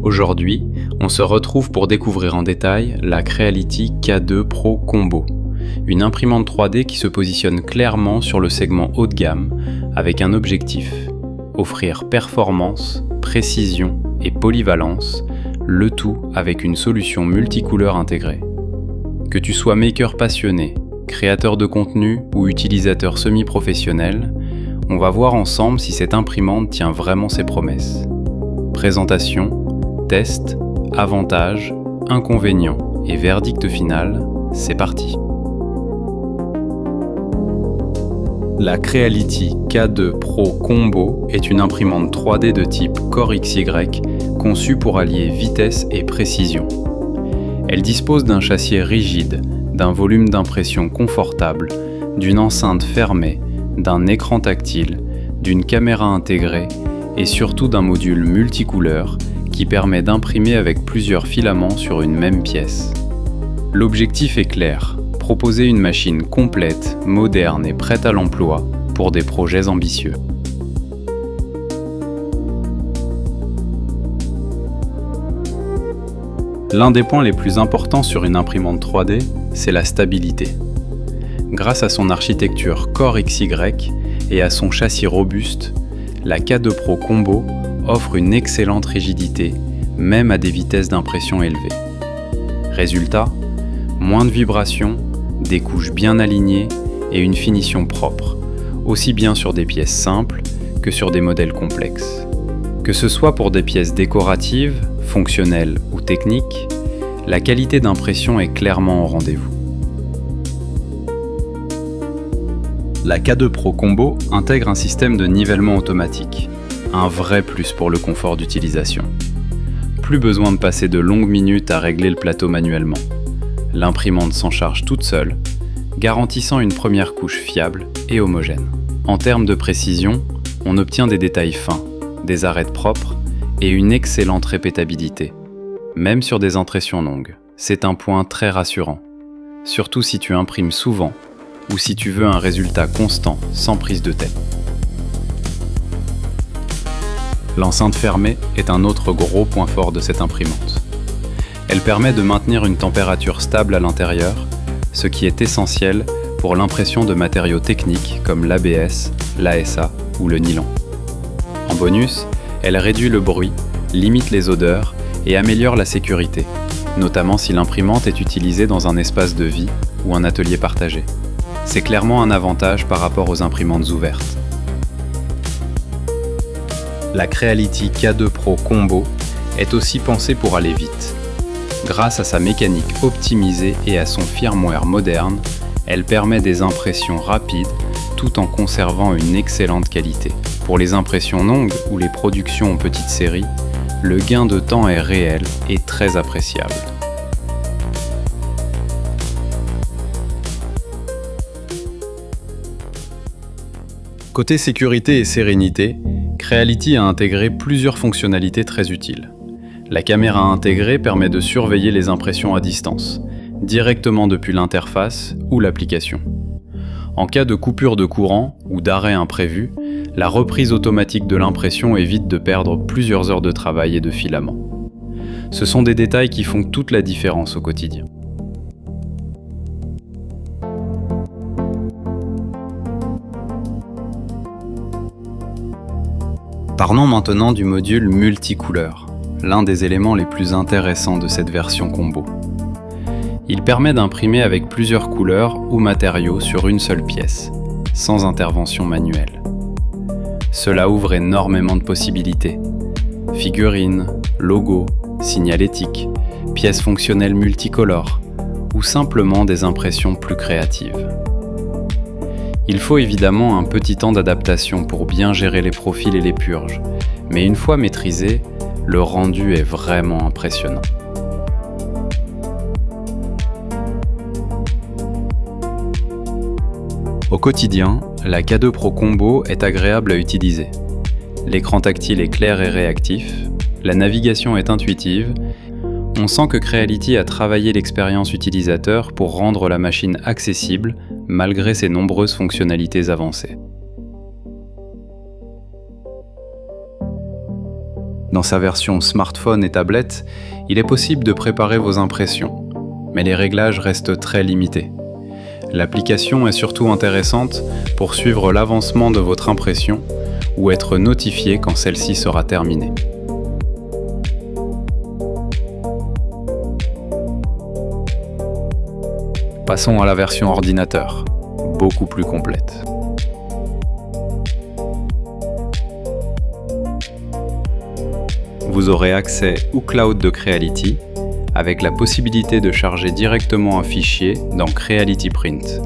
Aujourd'hui, on se retrouve pour découvrir en détail la Creality K2 Pro Combo, une imprimante 3D qui se positionne clairement sur le segment haut de gamme avec un objectif: offrir performance, précision et polyvalence, le tout avec une solution multicouleur intégrée. Que tu sois maker passionné, créateur de contenu ou utilisateur semi-professionnel, on va voir ensemble si cette imprimante tient vraiment ses promesses. Présentation, test, avantages, inconvénients et verdict final, c'est parti. La Creality K2 Pro Combo est une imprimante 3D de type Core XY conçue pour allier vitesse et précision. Elle dispose d'un châssis rigide, d'un volume d'impression confortable, d'une enceinte fermée, d'un écran tactile, d'une caméra intégrée et surtout d'un module multicouleur qui permet d'imprimer avec plusieurs filaments sur une même pièce. L'objectif est clair: proposer une machine complète, moderne et prête à l'emploi pour des projets ambitieux. L'un des points les plus importants sur une imprimante 3D, c'est la stabilité. Grâce à son architecture Core XY et à son châssis robuste, la K2 Pro Combo offre une excellente rigidité, même à des vitesses d'impression élevées. Résultat, moins de vibrations, des couches bien alignées et une finition propre, aussi bien sur des pièces simples que sur des modèles complexes. Que ce soit pour des pièces décoratives, fonctionnelles ou techniques, la qualité d'impression est clairement au rendez-vous. La K2 Pro Combo intègre un système de nivellement automatique, un vrai plus pour le confort d'utilisation. Plus besoin de passer de longues minutes à régler le plateau manuellement. L'imprimante s'en charge toute seule, garantissant une première couche fiable et homogène. En termes de précision, on obtient des détails fins, des arêtes propres et une excellente répétabilité, même sur des impressions longues. C'est un point très rassurant, surtout si tu imprimes souvent ou si tu veux un résultat constant sans prise de tête. L'enceinte fermée est un autre gros point fort de cette imprimante. Elle permet de maintenir une température stable à l'intérieur, ce qui est essentiel pour l'impression de matériaux techniques comme l'ABS, l'ASA ou le nylon. En bonus, elle réduit le bruit, limite les odeurs et améliore la sécurité, notamment si l'imprimante est utilisée dans un espace de vie ou un atelier partagé. C'est clairement un avantage par rapport aux imprimantes ouvertes. La Creality K2 Pro Combo est aussi pensée pour aller vite. Grâce à sa mécanique optimisée et à son firmware moderne, elle permet des impressions rapides tout en conservant une excellente qualité. Pour les impressions longues ou les productions en petite série, le gain de temps est réel et très appréciable. Côté sécurité et sérénité, Creality a intégré plusieurs fonctionnalités très utiles. La caméra intégrée permet de surveiller les impressions à distance, directement depuis l'interface ou l'application. En cas de coupure de courant ou d'arrêt imprévu, la reprise automatique de l'impression évite de perdre plusieurs heures de travail et de filament. Ce sont des détails qui font toute la différence au quotidien. Parlons maintenant du module multicouleur, l'un des éléments les plus intéressants de cette version combo. Il permet d'imprimer avec plusieurs couleurs ou matériaux sur une seule pièce, sans intervention manuelle. Cela ouvre énormément de possibilités. Figurines, logos, signalétiques, pièces fonctionnelles multicolores ou simplement des impressions plus créatives. Il faut évidemment un petit temps d'adaptation pour bien gérer les profils et les purges, mais une fois maîtrisé, le rendu est vraiment impressionnant. Au quotidien, la K2 Pro Combo est agréable à utiliser. L'écran tactile est clair et réactif, la navigation est intuitive, On sent que Creality a travaillé l'expérience utilisateur pour rendre la machine accessible malgré ses nombreuses fonctionnalités avancées. Dans sa version smartphone et tablette, il est possible de préparer vos impressions, mais les réglages restent très limités. L'application est surtout intéressante pour suivre l'avancement de votre impression ou être notifié quand celle-ci sera terminée. Passons à la version ordinateur, beaucoup plus complète. Vous aurez accès au cloud de Creality avec la possibilité de charger directement un fichier dans Creality Print.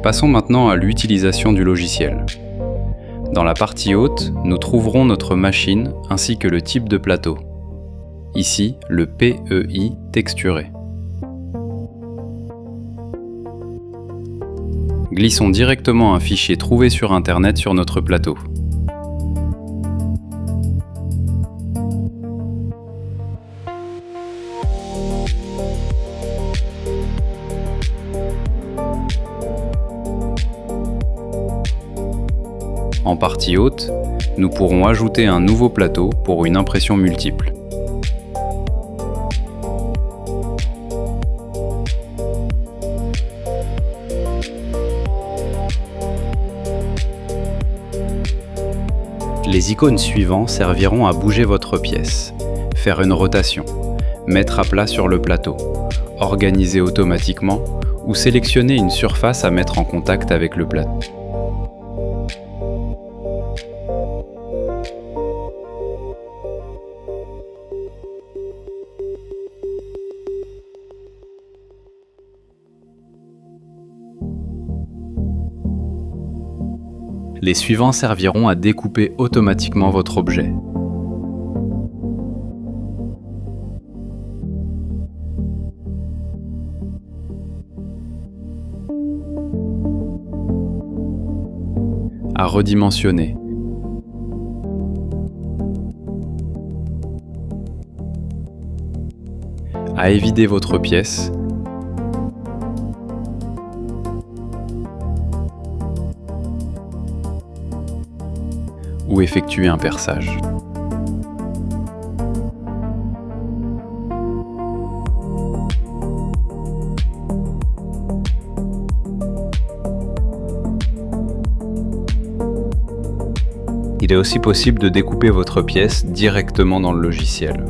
Passons maintenant à l'utilisation du logiciel. Dans la partie haute, nous trouverons notre machine ainsi que le type de plateau. Ici, le PEI texturé. Glissons directement un fichier trouvé sur Internet sur notre plateau. En partie haute, nous pourrons ajouter un nouveau plateau pour une impression multiple. Les icônes suivants serviront à bouger votre pièce, faire une rotation, mettre à plat sur le plateau, organiser automatiquement ou sélectionner une surface à mettre en contact avec le plateau. Les suivants serviront à découper automatiquement votre objet. À redimensionner. À évider votre pièce. Ou effectuer un perçage. Il est aussi possible de découper votre pièce directement dans le logiciel.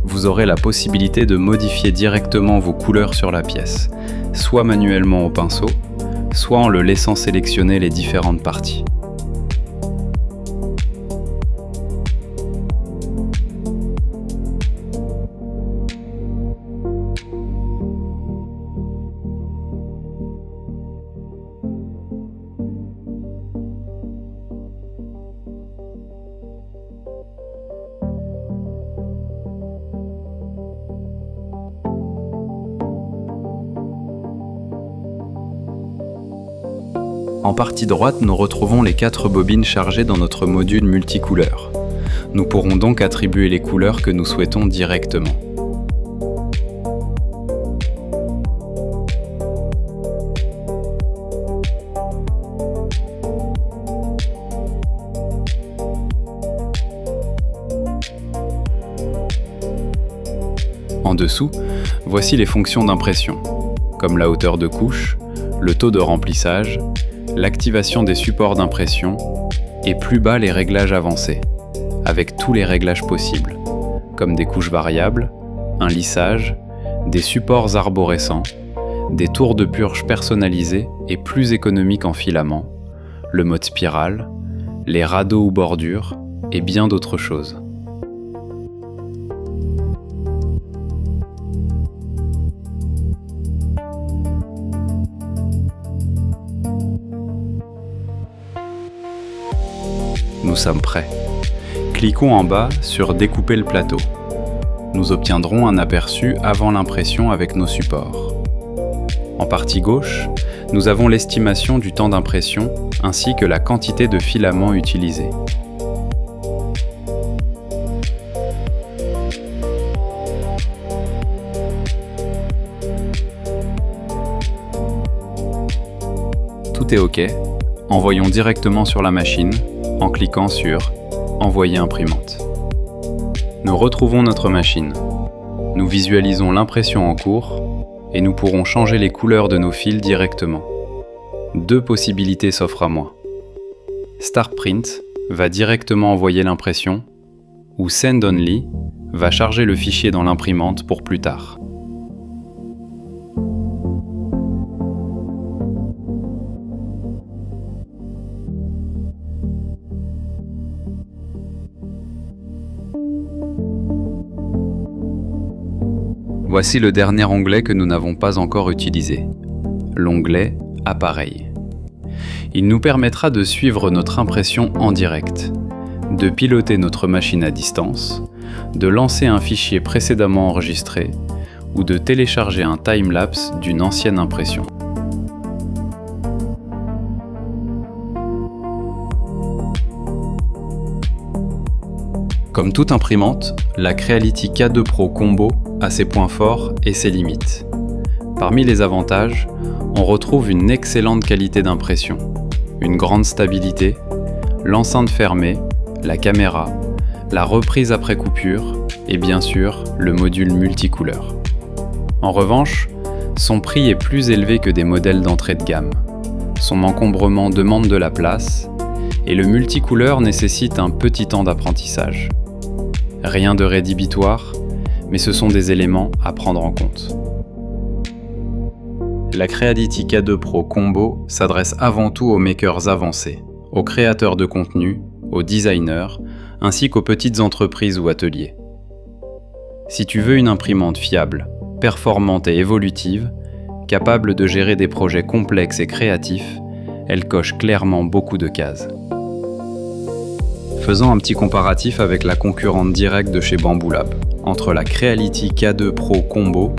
Vous aurez la possibilité de modifier directement vos couleurs sur la pièce, soit manuellement au pinceau, soit en le laissant sélectionner les différentes parties. En partie droite, nous retrouvons les 4 bobines chargées dans notre module multicouleur. Nous pourrons donc attribuer les couleurs que nous souhaitons directement. En dessous, voici les fonctions d'impression, comme la hauteur de couche, le taux de remplissage, l'activation des supports d'impression et plus bas les réglages avancés, avec tous les réglages possibles, comme des couches variables, un lissage, des supports arborescents, des tours de purge personnalisés et plus économiques en filament, le mode spirale, les radeaux ou bordures et bien d'autres choses. Nous sommes prêts. Cliquons en bas sur Découper le plateau. Nous obtiendrons un aperçu avant l'impression avec nos supports. En partie gauche, nous avons l'estimation du temps d'impression ainsi que la quantité de filaments utilisés. Tout est OK, envoyons directement sur la machine en cliquant sur « Envoyer imprimante ». Nous retrouvons notre machine. Nous visualisons l'impression en cours et nous pourrons changer les couleurs de nos fils directement. Deux possibilités s'offrent à moi. Start Print va directement envoyer l'impression ou Send Only va charger le fichier dans l'imprimante pour plus tard. Voici le dernier onglet que nous n'avons pas encore utilisé, l'onglet « Appareil ». Il nous permettra de suivre notre impression en direct, de piloter notre machine à distance, de lancer un fichier précédemment enregistré ou de télécharger un timelapse d'une ancienne impression. Comme toute imprimante, la Creality K2 Pro Combo a ses points forts et ses limites. Parmi les avantages, on retrouve une excellente qualité d'impression, une grande stabilité, l'enceinte fermée, la caméra, la reprise après coupure et bien sûr le module multicouleur. En revanche, son prix est plus élevé que des modèles d'entrée de gamme. Son encombrement demande de la place et le multicouleur nécessite un petit temps d'apprentissage. Rien de rédhibitoire, mais ce sont des éléments à prendre en compte. La Creality K2 Pro Combo s'adresse avant tout aux makers avancés, aux créateurs de contenu, aux designers, ainsi qu'aux petites entreprises ou ateliers. Si tu veux une imprimante fiable, performante et évolutive, capable de gérer des projets complexes et créatifs, elle coche clairement beaucoup de cases. Faisons un petit comparatif avec la concurrente directe de chez Bambu Lab, entre la Creality K2 Pro Combo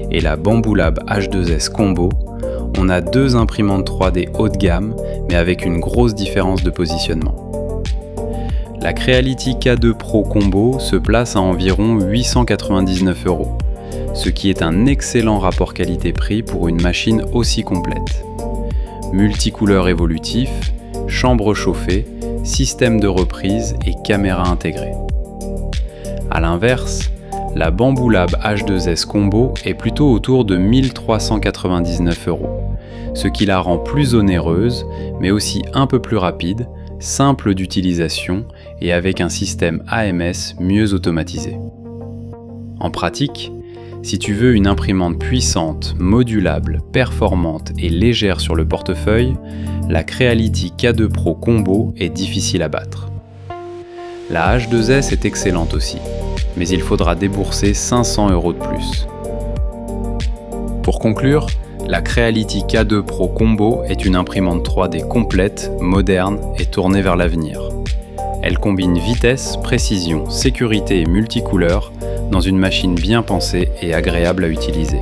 et la Bambu Lab H2S Combo, on a deux imprimantes 3D haut de gamme, mais avec une grosse différence de positionnement. La Creality K2 Pro Combo se place à environ 899 €, ce qui est un excellent rapport qualité-prix pour une machine aussi complète. Multicouleur évolutif, chambre chauffée, système de reprise et caméra intégrée. A l'inverse, la Bambu Lab H2S Combo est plutôt autour de 1399 €, ce qui la rend plus onéreuse, mais aussi un peu plus rapide, simple d'utilisation et avec un système AMS mieux automatisé. En pratique, si tu veux une imprimante puissante, modulable, performante et légère sur le portefeuille, la Creality K2 Pro Combo est difficile à battre. La H2S est excellente aussi, mais il faudra débourser 500 € de plus. Pour conclure, la Creality K2 Pro Combo est une imprimante 3D complète, moderne et tournée vers l'avenir. Elle combine vitesse, précision, sécurité et multicouleur dans une machine bien pensée et agréable à utiliser.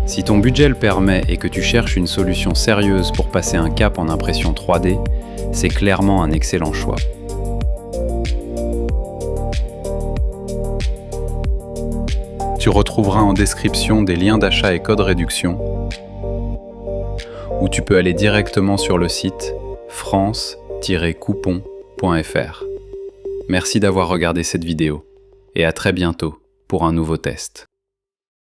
Si ton budget le permet et que tu cherches une solution sérieuse pour passer un cap en impression 3D, c'est clairement un excellent choix. Tu retrouveras en description des liens d'achat et codes réduction, ou tu peux aller directement sur le site france-coupon.fr. Merci d'avoir regardé cette vidéo et à très bientôt pour un nouveau test.